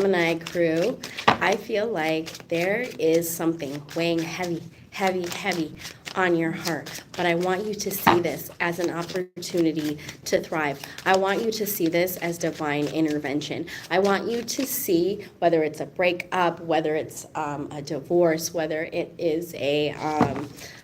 Gemini crew, I feel like there is something weighing heavy on your heart. But I want you to see this as an opportunity to thrive. I want you to see this as divine intervention. I want you to see whether it's a breakup, whether it's a divorce, whether it is a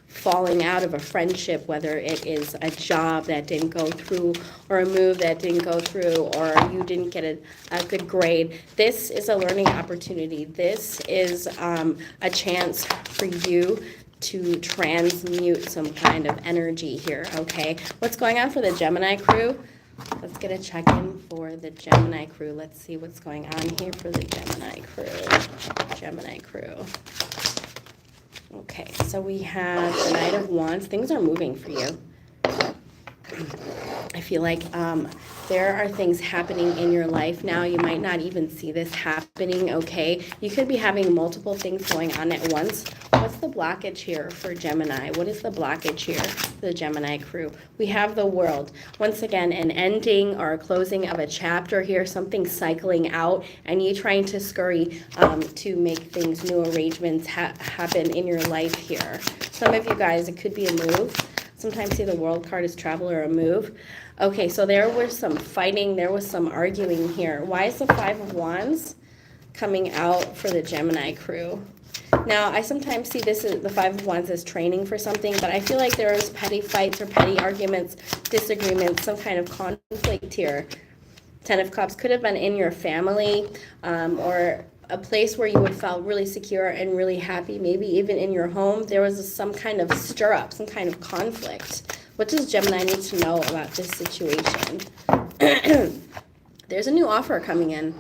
falling out of a friendship, whether it is a job that didn't go through or a move that didn't go through or you didn't get a good grade. This is a learning opportunity. This is a chance for you to transmute some kind of energy here, okay? What's going on for the Gemini crew? Let's get a check-in for the Gemini crew. Let's see what's going on here for the Gemini crew. Gemini crew. Okay, so we have the Knight of Wands. Things are moving for you. I feel like there are things happening in your life now. You might not even see this happening, okay? You could be having multiple things going on at once. What's the blockage here for Gemini? What is the blockage here for the Gemini crew? We have the World. Once again, an ending or a closing of a chapter here, something cycling out, and you trying to scurry to make things, new arrangements happen in your life here. Some of you guys, it could be a move. Sometimes see the World card as travel or a move. Okay, so there was some fighting. There was some arguing here. Why is the Five of Wands coming out for the Gemini crew? Now, I sometimes see this as the Five of Wands as training for something, but I feel like there is petty fights or petty arguments, disagreements, some kind of conflict here. Ten of Cups could have been in your family or a place where you would felt really secure and really happy, maybe even in your home. There was some kind of stir up, some kind of conflict. What does Gemini need to know about this situation? There's a new offer coming in.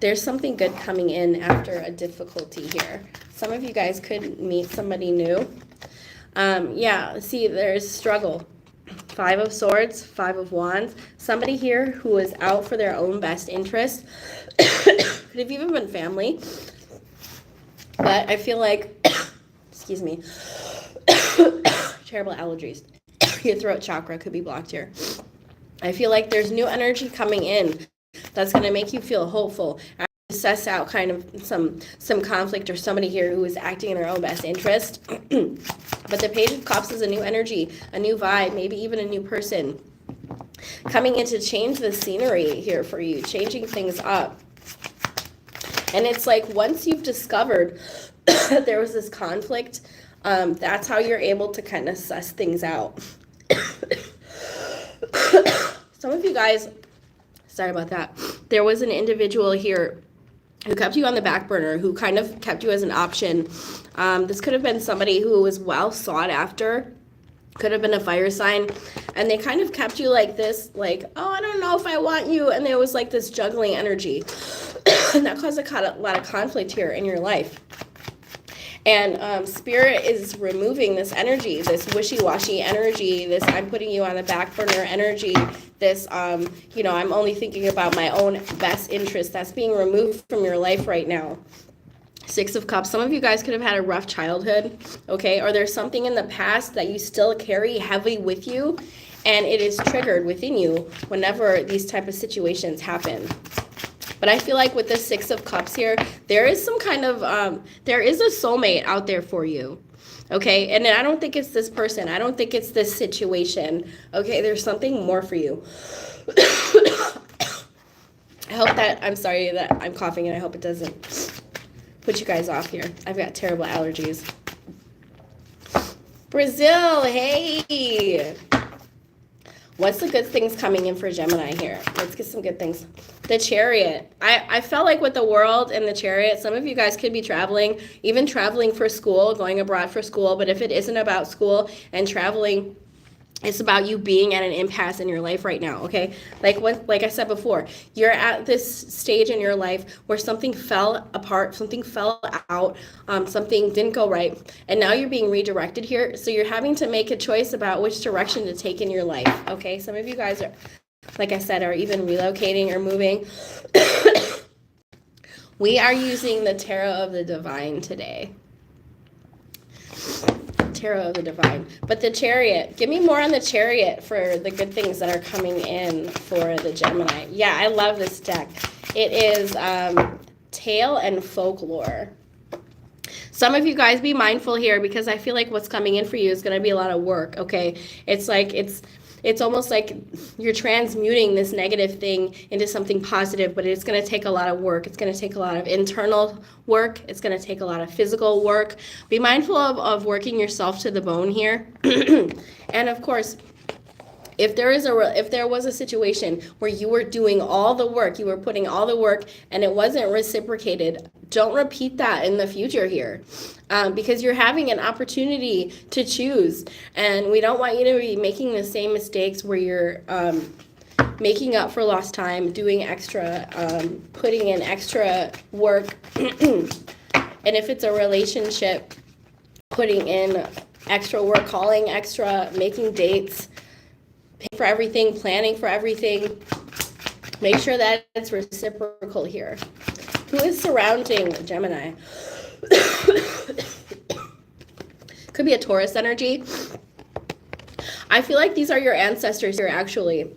There's something good coming in after a difficulty here. Some of you guys could meet somebody new. Yeah, see, there's struggle. Five of Swords, Five of Wands. Somebody here who is out for their own best interest. Could have even been family. But I feel like, excuse me, terrible allergies. Your throat chakra could be blocked here. I feel like there's new energy coming in that's going to make you feel hopeful. Assess out kind of some conflict or somebody here who is acting in their own best interest. But the Page of Cups is a new energy, a new vibe, maybe even a new person coming in to change the scenery here for you, changing things up. And it's like once you've discovered that there was this conflict, that's how you're able to kind of suss things out. Some of you guys, sorry about that, there was an individual here who kept you on the back burner, who kind of kept you as an option. This could have been somebody who was well sought after, could have been a fire sign, and they kind of kept you like this, like, oh, I don't know if I want you, and there was like this juggling energy. And that caused a lot of conflict here in your life. And Spirit is removing this energy, this wishy-washy energy, this I'm putting you on the back burner energy, this, you know, I'm only thinking about my own best interest. That's being removed from your life right now. Six of Cups. Some of you guys could have had a rough childhood, okay? Or there's something in the past that you still carry heavy with you, and it is triggered within you whenever these type of situations happen. But I feel like with the Six of Cups here, there is some kind of, there is a soulmate out there for you, okay? And I don't think it's this person. I don't think it's this situation, okay? There's something more for you. I hope that, I'm sorry that I'm coughing, and I hope it doesn't put you guys off here. I've got terrible allergies. Brazil, hey! What's the good things coming in for Gemini here? Let's get some good things. The Chariot. I felt like with the World and the Chariot, some of you guys could be traveling, even traveling for school, going abroad for school. But if it isn't about school and traveling, it's about you being at an impasse in your life right now, okay? Like I said before, you're at this stage in your life where something fell apart, something fell out, something didn't go right, and now you're being redirected here. So you're having to make a choice about which direction to take in your life, okay? Some of you guys are, like I said, are even relocating or moving. We are using the Tarot of the Divine today. Tarot of the Divine. But the Chariot, give me more on the Chariot for the good things that are coming in for the Gemini. Yeah, I love this deck. It is tale and folklore. Some of you guys be mindful here, because I feel like what's coming in for you is going to be a lot of work, okay? It's like it's almost like you're transmuting this negative thing into something positive, but it's going to take a lot of work. It's going to take a lot of internal work. It's going to take a lot of physical work. Be mindful of working yourself to the bone here. And of course, if there was a situation where you were doing all the work, you were putting all the work, and it wasn't reciprocated, don't repeat that in the future here, because you're having an opportunity to choose, and we don't want you to be making the same mistakes where you're making up for lost time, doing extra, putting in extra work, and if it's a relationship, putting in extra work, calling extra, making dates, paying for everything, planning for everything. Make sure that it's reciprocal here. Who is surrounding Gemini? Could be a Taurus energy. I feel like these are your ancestors here, actually.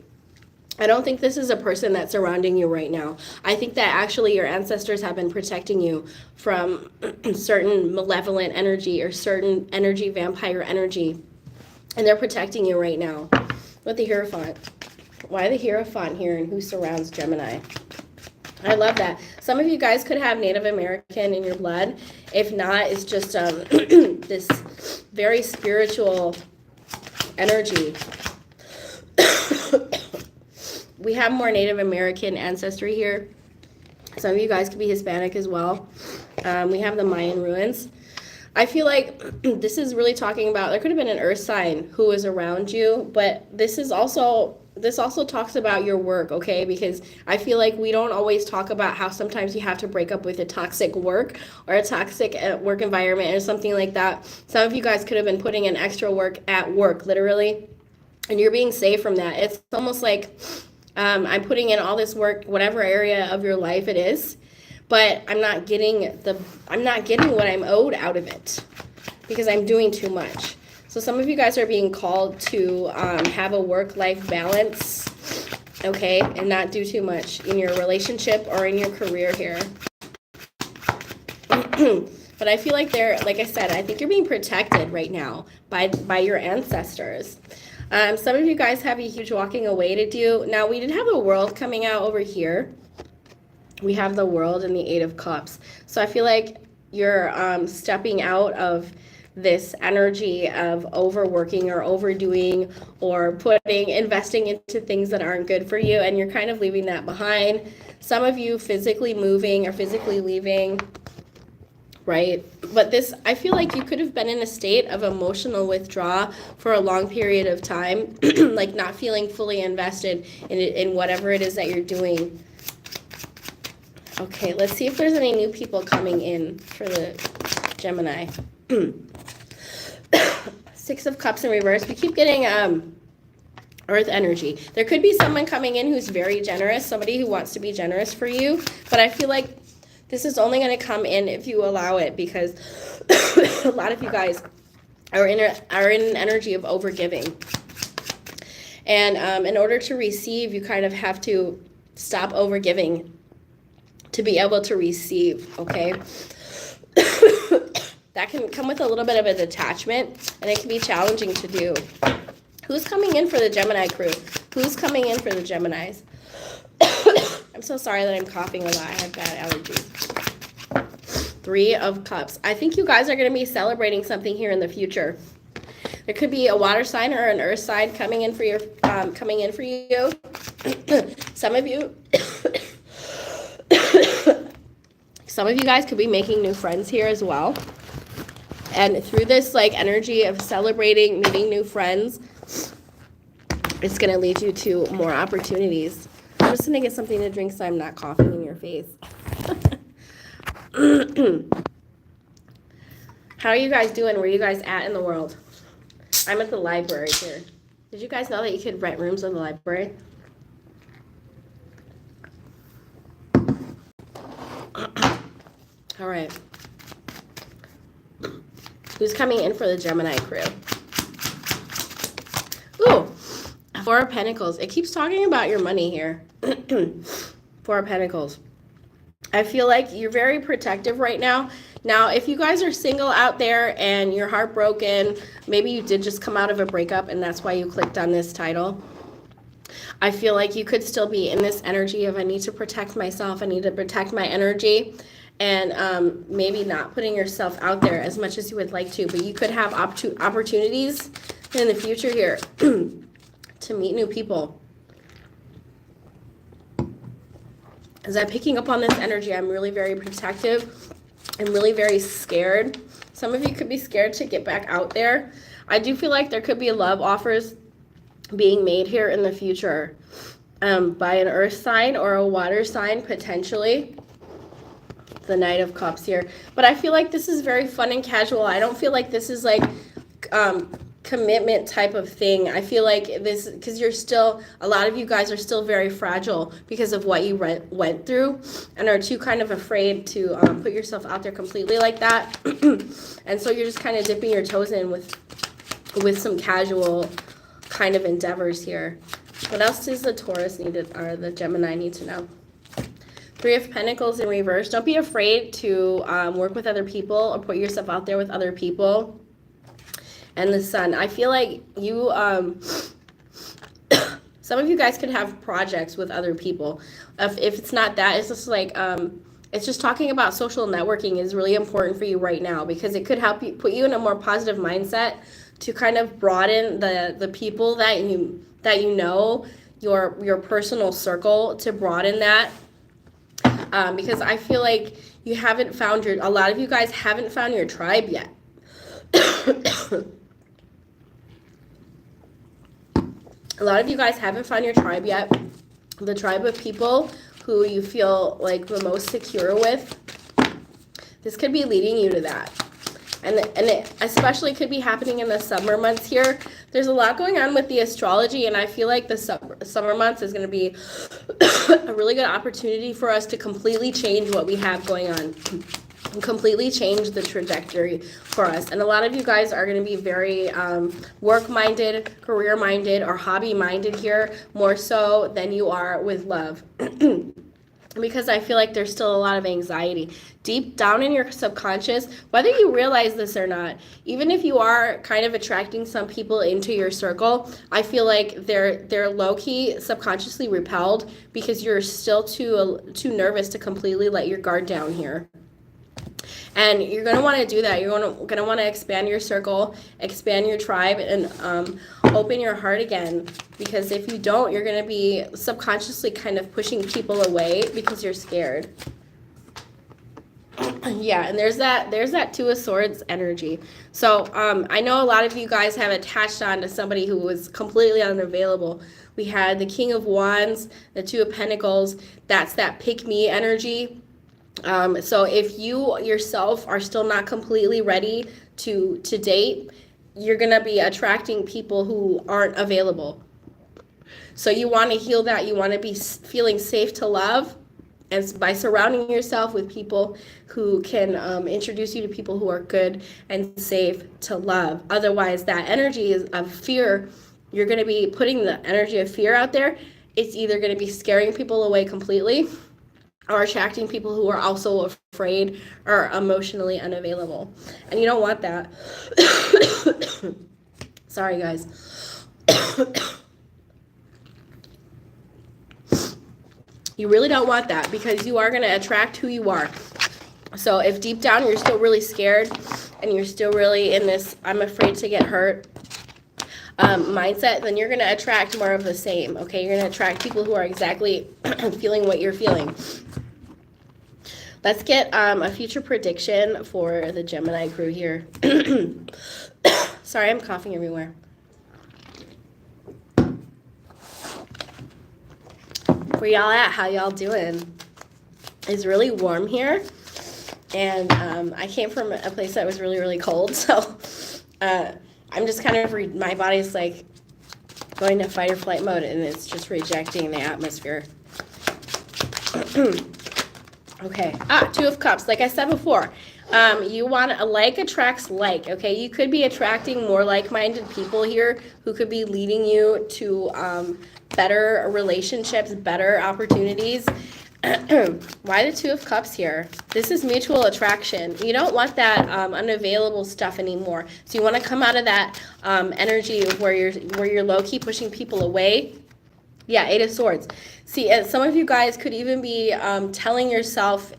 I don't think this is a person that's surrounding you right now. I think that actually your ancestors have been protecting you from certain malevolent energy or certain energy, vampire energy. And they're protecting you right now. With the Hierophant. Why the Hierophant here, and who surrounds Gemini? I love that. Some of you guys could have Native American in your blood. If not, it's just this very spiritual energy. We have more Native American ancestry here. Some of you guys could be Hispanic as well. We have the Mayan ruins. I feel like this is really talking about, there could have been an earth sign who was around you, but this also talks about your work, okay? Because I feel like we don't always talk about how sometimes you have to break up with a toxic work or a toxic work environment or something like that. Some of you guys could have been putting in extra work at work, literally, and you're being saved from that. It's almost like I'm putting in all this work, whatever area of your life it is, but I'm not getting what I'm owed out of it because I'm doing too much. So some of you guys are being called to have a work-life balance, okay, and not do too much in your relationship or in your career here. But I feel like like I said, I think you're being protected right now by your ancestors. Some of you guys have a huge walking away to do. Now, we did have the World coming out over here. We have the World and the Eight of Cups. So I feel like you're stepping out of this energy of overworking or overdoing or investing into things that aren't good for you, and you're kind of leaving that behind. Some of you physically moving or physically leaving, right? But I feel like you could have been in a state of emotional withdrawal for a long period of time, like not feeling fully invested in whatever it is that you're doing. Okay, let's see if there's any new people coming in for the Gemini. Six of Cups in reverse. We keep getting Earth energy. There could be someone coming in who's very generous, somebody who wants to be generous for you, but I feel like this is only going to come in if you allow it, because a lot of you guys are in an energy of overgiving. And in order to receive, you kind of have to stop overgiving to be able to receive, okay? That can come with a little bit of a detachment, and it can be challenging to do. Who's coming in for the Gemini crew? Who's coming in for the Geminis? I'm so sorry that I'm coughing a lot. I have bad allergies. Three of Cups. I think you guys are going to be celebrating something here in the future. There could be a water sign or an earth sign coming in for you. Some of you guys could be making new friends here as well. And through this like energy of celebrating, meeting new friends, it's going to lead you to more opportunities. I'm just going to get something to drink so I'm not coughing in your face. How are you guys doing? Where are you guys at in the world? I'm at the library here. Did you guys know that you could rent rooms in the library? All right. Who's coming in for the Gemini crew? Ooh, Four of Pentacles. It keeps talking about your money here. Four of Pentacles. I feel like you're very protective right now. Now, if you guys are single out there and you're heartbroken, maybe you did just come out of a breakup and that's why you clicked on this title. I feel like you could still be in this energy of I need to protect myself, I need to protect my energy, and maybe not putting yourself out there as much as you would like to, but you could have opportunities in the future here to meet new people. As I'm picking up on this energy, I'm really very protective. I'm really very scared. Some of you could be scared to get back out there. I do feel like there could be love offers being made here in the future by an earth sign or a water sign, potentially. The Knight of Cups here. But I feel like this is very fun and casual. I don't feel like this is like commitment type of thing. I feel like this, because you're still, a lot of you guys are still very fragile because of what you went through and are too kind of afraid to put yourself out there completely like that. And so you're just kind of dipping your toes in with some casual kind of endeavors here. What else does the Taurus need to, or the Gemini need to know? Three of Pentacles in reverse. Don't be afraid to work with other people or put yourself out there with other people. And the Sun. I feel like you, some of you guys could have projects with other people. If it's not that, it's just like, it's just talking about social networking is really important for you right now, because it could help you, put you in a more positive mindset to kind of broaden the people that you know, your personal circle, to broaden that. Because I feel like you haven't found a lot of you guys haven't found your tribe yet. A lot of you guys haven't found your tribe yet. The tribe of people who you feel like the most secure with. This could be leading you to that. And it especially could be happening in the summer months here. There's a lot going on with the astrology, and I feel like the summer months is going to be a really good opportunity for us to completely change what we have going on. Completely change the trajectory for us. And a lot of you guys are going to be very work-minded, career-minded, or hobby-minded here, more so than you are with love. Because I feel like there's still a lot of anxiety deep down in your subconscious, whether you realize this or not. Even if you are kind of attracting some people into your circle, I feel like they're low-key subconsciously repelled because you're still too nervous to completely let your guard down here. And you're going to want to do that. You're going to want to expand your circle, expand your tribe, and open your heart again. Because if you don't, you're going to be subconsciously kind of pushing people away because you're scared. Yeah, and there's that Two of Swords energy. So I know a lot of you guys have attached on to somebody who was completely unavailable. We had the King of Wands, the Two of Pentacles. That's that pick-me energy. So if you yourself are still not completely ready to date, you're going to be attracting people who aren't available. So you want to heal that. You want to be feeling safe to love, and by surrounding yourself with people who can introduce you to people who are good and safe to love. Otherwise, that energy is of fear. You're going to be putting the energy of fear out there. It's either going to be scaring people away completely, or attracting people who are also afraid or emotionally unavailable. And you don't want that. Sorry, guys. You really don't want that, because you are going to attract who you are. So if deep down you're still really scared and you're still really in this I'm afraid to get hurt mindset, then you're going to attract more of the same, okay? You're going to attract people who are exactly feeling what you're feeling. Let's get a future prediction for the Gemini crew here. Sorry, I'm coughing everywhere. Where y'all at? How y'all doing? It's really warm here. And I came from a place that was really, really cold. So I'm just kind of, my body's like going to fight or flight mode, and it's just rejecting the atmosphere. Okay. Two of Cups. Like I said before, you want a like attracts like, okay? You could be attracting more like-minded people here who could be leading you to better relationships, better opportunities. Why the Two of Cups here? This is mutual attraction. You don't want that unavailable stuff anymore. So you want to come out of that energy where you're low-key pushing people away. Yeah, Eight of Swords. See, some of you guys could even be telling yourself,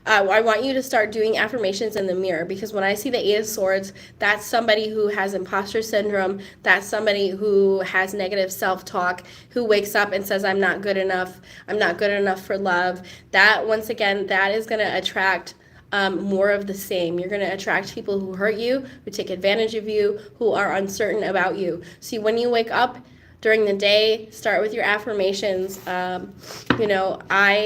I want you to start doing affirmations in the mirror, because when I see the Eight of Swords, that's somebody who has imposter syndrome. That's somebody who has negative self-talk, who wakes up and says, I'm not good enough. I'm not good enough for love. That, once again, that is going to attract more of the same. You're going to attract people who hurt you, who take advantage of you, who are uncertain about you. See, when you wake up during the day, start with your affirmations. I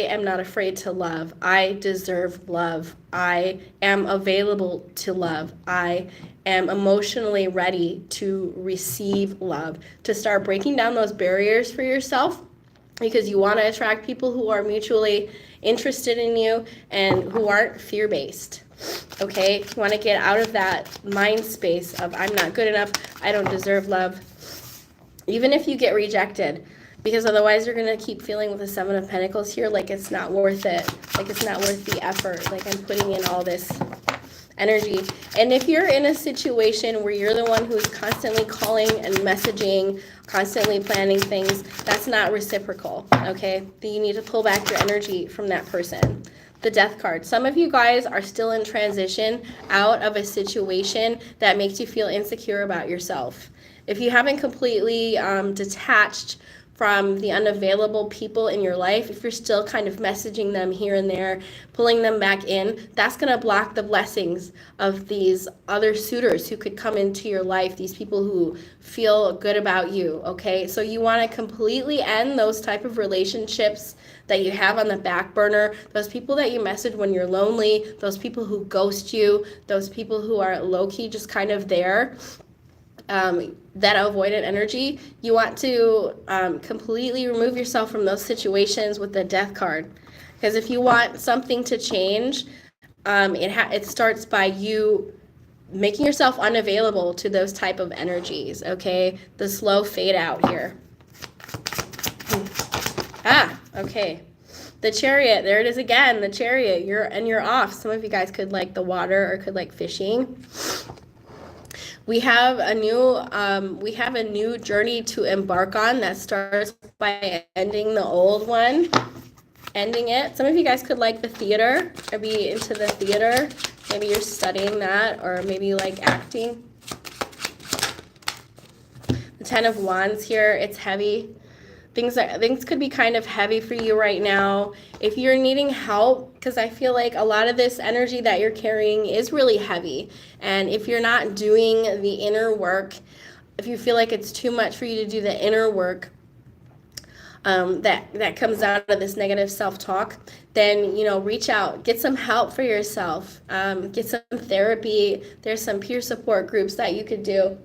am not afraid to love. I deserve love. I am available to love. I am emotionally ready to receive love. To start breaking down those barriers for yourself, because you want to attract people who are mutually interested in you and who aren't fear-based. Okay? You want to get out of that mind space of I'm not good enough, I don't deserve love. Even if you get rejected, because otherwise you're going to keep feeling with the Seven of Pentacles here like it's not worth it, like it's not worth the effort, like I'm putting in all this energy. And if you're in a situation where you're the one who's constantly calling and messaging, constantly planning things, that's not reciprocal, okay? You need to pull back your energy from that person. The Death card. Some of you guys are still in transition out of a situation that makes you feel insecure about yourself. If you haven't completely detached from the unavailable people in your life, if you're still kind of messaging them here and there, pulling them back in, that's going to block the blessings of these other suitors who could come into your life, these people who feel good about you, okay? So you want to completely end those type of relationships that you have on the back burner, those people that you message when you're lonely, those people who ghost you, those people who are low-key just kind of there. That avoidant energy, you want to completely remove yourself from those situations with the Death card. Because if you want something to change, it starts by you making yourself unavailable to those type of energies, okay? The slow fade out here. Okay. The Chariot, there it is again, the Chariot, you're off. Some of you guys could like the water or could like fishing. We have a new journey to embark on that starts by ending the old one, ending it. Some of you guys could like the theater or be into the theater. Maybe you're studying that, or maybe you like acting. The Ten of Wands here, it's heavy. Things could be kind of heavy for you right now. If you're needing help, because I feel like a lot of this energy that you're carrying is really heavy. And if you're not doing the inner work, if you feel like it's too much for you to do the inner work that comes out of this negative self-talk, then, reach out. Get some help for yourself. Get some therapy. There's some peer support groups that you could do.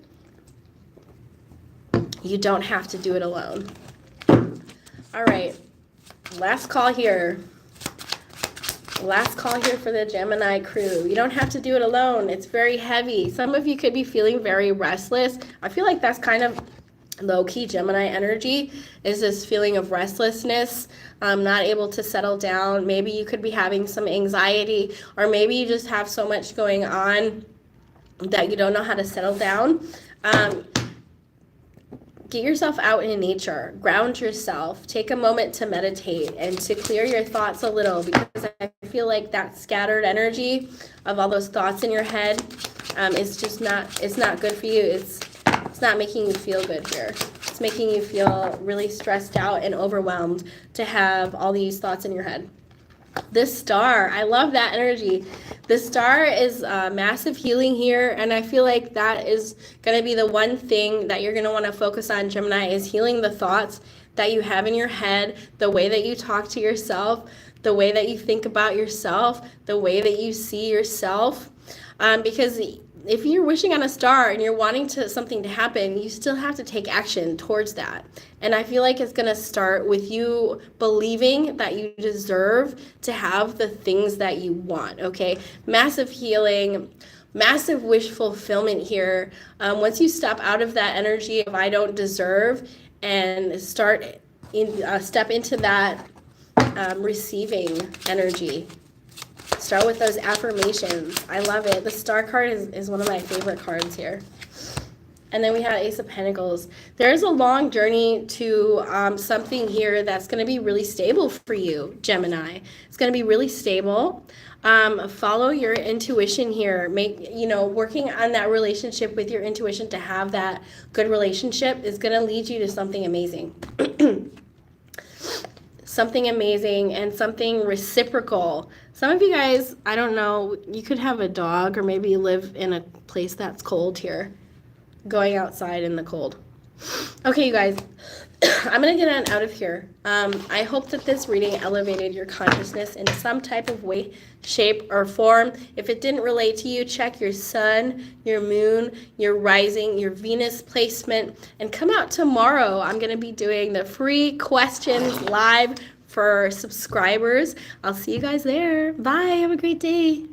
You don't have to do it alone. All right, last call here. Last call here for the Gemini crew. You don't have to do it alone. It's very heavy. Some of you could be feeling very restless. I feel like that's kind of low-key Gemini energy, is this feeling of restlessness, not able to settle down. Maybe you could be having some anxiety, or maybe you just have so much going on that you don't know how to settle down. Get yourself out in nature, ground yourself, take a moment to meditate and to clear your thoughts a little, because I feel like that scattered energy of all those thoughts in your head is just it's not good for you. It's not making you feel good here. It's making you feel really stressed out and overwhelmed to have all these thoughts in your head. This star, I love that energy. The star is massive healing here, and I feel like that is going to be the one thing that you're going to want to focus on, Gemini, is healing the thoughts that you have in your head, the way that you talk to yourself, the way that you think about yourself, the way that you see yourself. Because if you're wishing on a star and you're wanting something to happen, you still have to take action towards that. And I feel like it's going to start with you believing that you deserve to have the things that you want, okay? Massive healing, massive wish fulfillment here. Once you step out of that energy of I don't deserve and step into that receiving energy. Start with those affirmations. I love it. The Star card is one of my favorite cards here. And then we have Ace of Pentacles. There's a long journey to something here that's going to be really stable for you, Gemini. It's going to be really stable. Follow your intuition here. Working on that relationship with your intuition to have that good relationship is going to lead you to something amazing. Something amazing and something reciprocal. Some of you guys, I don't know, you could have a dog or maybe live in a place that's cold here. Going outside in the cold. Okay, you guys, I'm going to get on out of here. I hope that this reading elevated your consciousness in some type of way, shape, or form. If it didn't relate to you, check your sun, your moon, your rising, your Venus placement, and come out tomorrow. I'm going to be doing the free questions live for subscribers. I'll see you guys there. Bye. Have a great day.